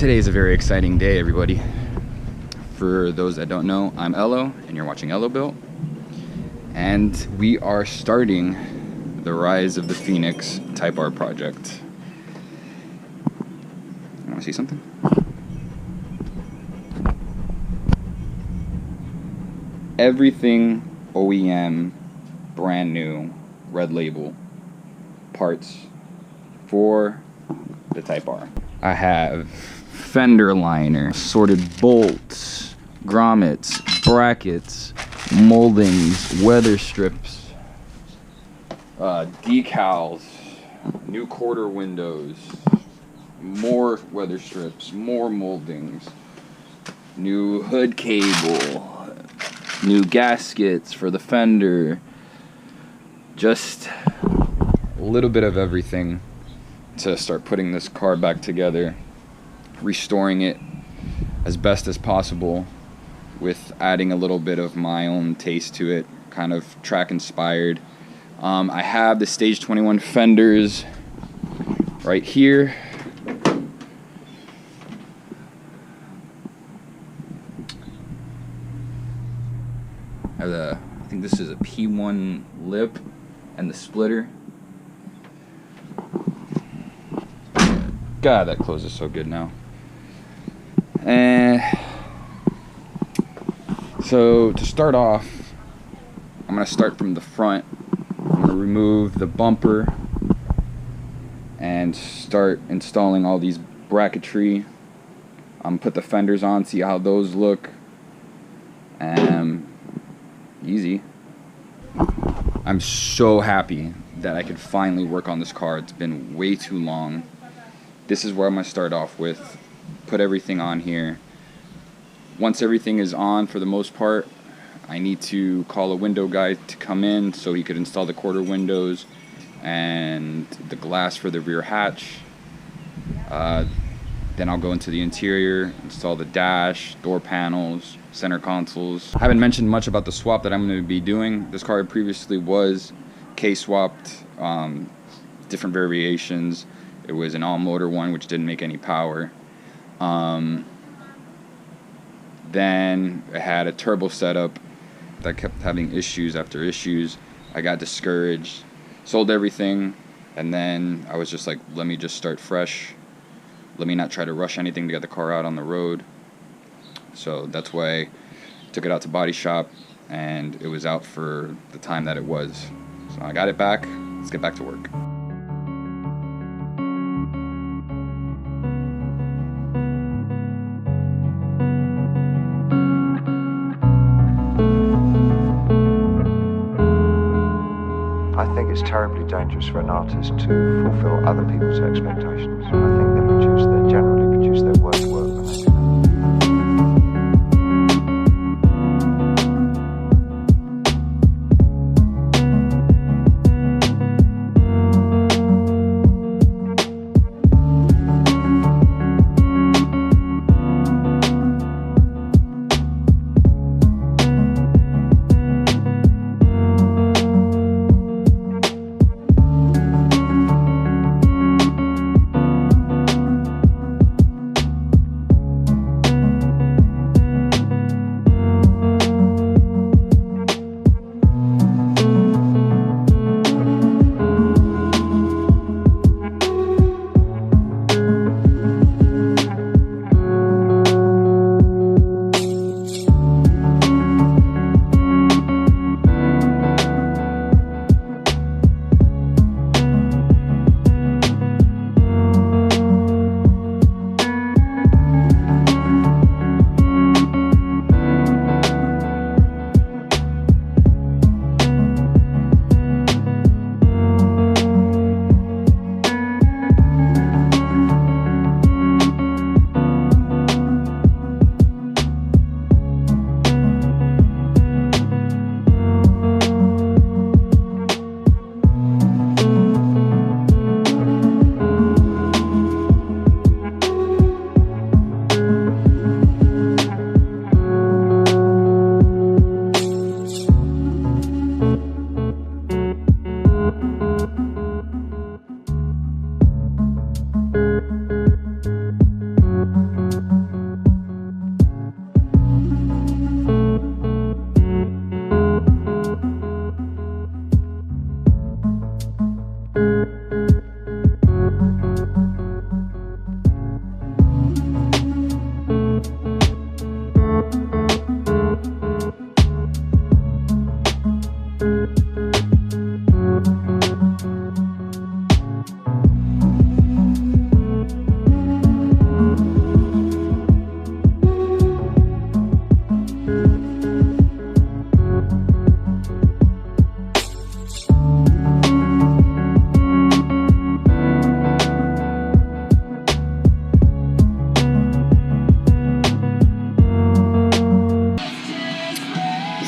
Today is a very exciting day, everybody. For those that don't know, I'm Ello, and you're watching Ello Built. And we are starting the Rise of the Phoenix Type R project. You want to see something? Everything OEM, brand new, red label, parts for the Type R. I have fender liner, assorted bolts, grommets, brackets, moldings, weather strips, decals, new quarter windows, more weather strips, more moldings, new hood cable, new gaskets for the fender, just a little bit of everything to start putting this car back together, restoring it as best as possible with adding a little bit of my own taste to it, kind of track inspired. I have the Stage 21 fenders right here. I think this is a P1 lip and the splitter. God, that closes so good now. And so to start off, I'm going to start from the front. I'm going to remove the bumper and start installing all these bracketry. Put the fenders on, see how those look. Easy. I'm so happy that I could finally work on this car. It's been way too long. This is where I'm going to start off with. Put everything on here. Once everything is on, for the most part, I need to call a window guy to come in so he could install the quarter windows and the glass for the rear hatch. Then I'll go into the interior, install the dash, door panels, center consoles. I haven't mentioned much about the swap that I'm going to be doing. This car previously was K-swapped, different variations. It was an all-motor one, which didn't make any power. Then I had a turbo setup that kept having issues after issues. I got discouraged, sold everything, and then I was just like, let me just start fresh. Let me not try to rush anything to get the car out on the road. So that's why I took it out to body shop, and it was out for the time that it was. So I got it back. Let's get back to work. I think it's terribly dangerous for an artist to fulfill other people's expectations. I think they generally produce their worst work when they do that.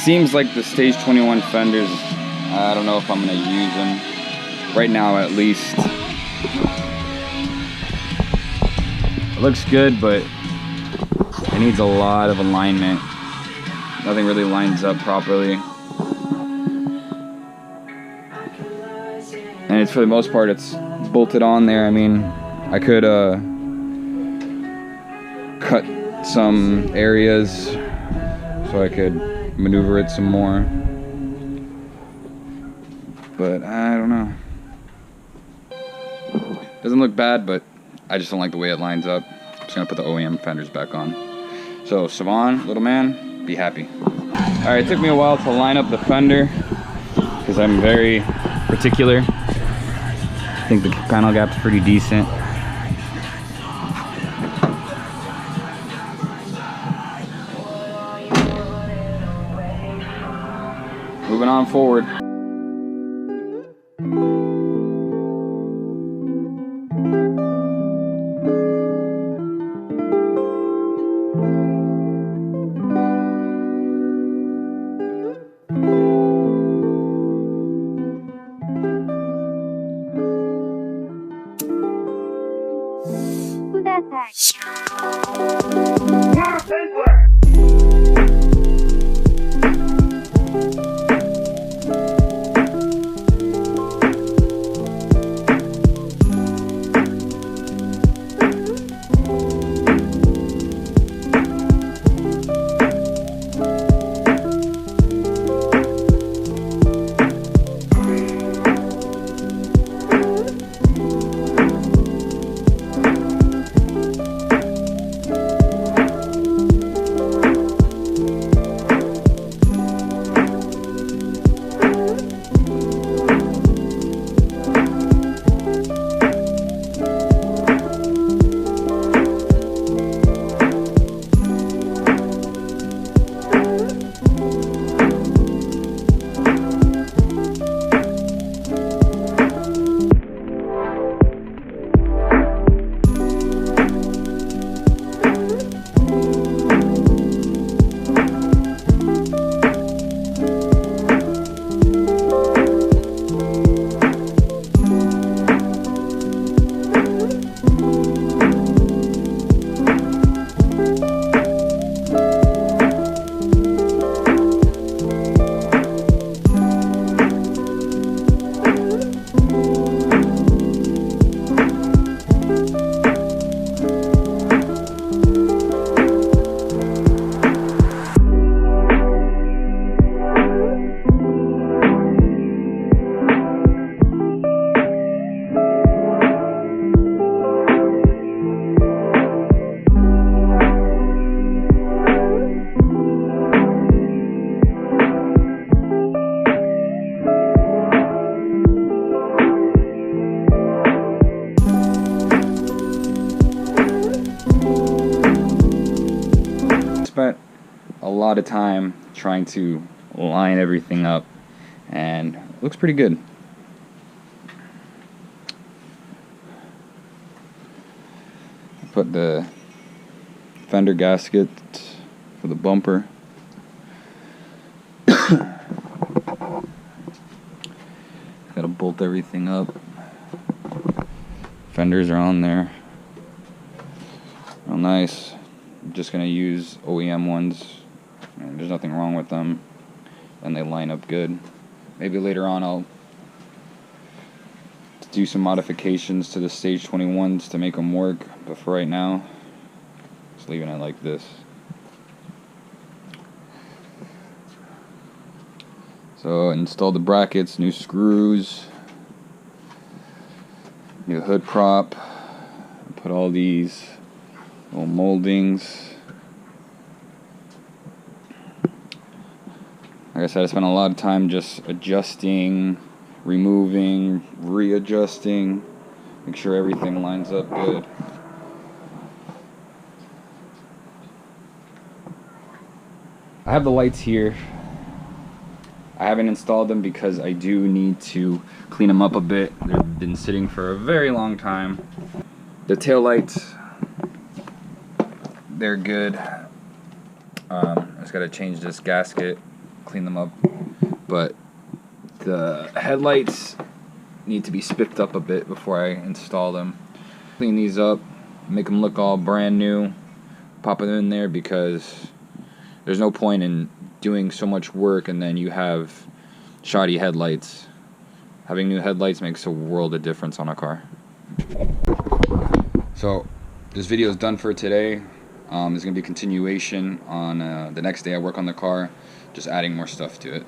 seems like the Stage 21 fenders, I don't know if I'm gonna use them right now, at least. It looks good, but it needs a lot of alignment. Nothing really lines up properly. And it's, for the most part, it's bolted on there. I mean, I could cut some areas so I could maneuver it some more, but I don't know. Doesn't look bad, but I just don't like the way it lines up. I'm just gonna put the OEM fenders back on. So Savon, little man, be happy. All right, it took me a while to line up the fender because I'm very particular. I think the panel gap's pretty decent. Moving on forward. Spent a lot of time trying to line everything up, and it looks pretty good. Put the fender gasket for the bumper. Gotta bolt everything up. Fenders are on there. Real nice. I'm just gonna use OEM ones. And there's nothing wrong with them, and they line up good. Maybe later on I'll do some modifications to the Stage 21s to make them work, but for right now, just leaving it like this. So install the brackets, new screws, new hood prop, put all these little moldings. Like I said, I spent a lot of time just adjusting, removing, readjusting, make sure everything lines up good. I have the lights here. I haven't installed them because I do need to clean them up a bit. They've been sitting for a very long time. The tail lights, they're good. I just gotta change this gasket clean them up. But the headlights need to be spiffed up a bit before I install them. Clean these up, make them look all brand new, pop them in there, because there's no point in doing so much work and then you have shoddy headlights. Having new headlights makes a world of difference on a car. So this video is done for today. There's going to be a continuation on the next day I work on the car, just adding more stuff to it.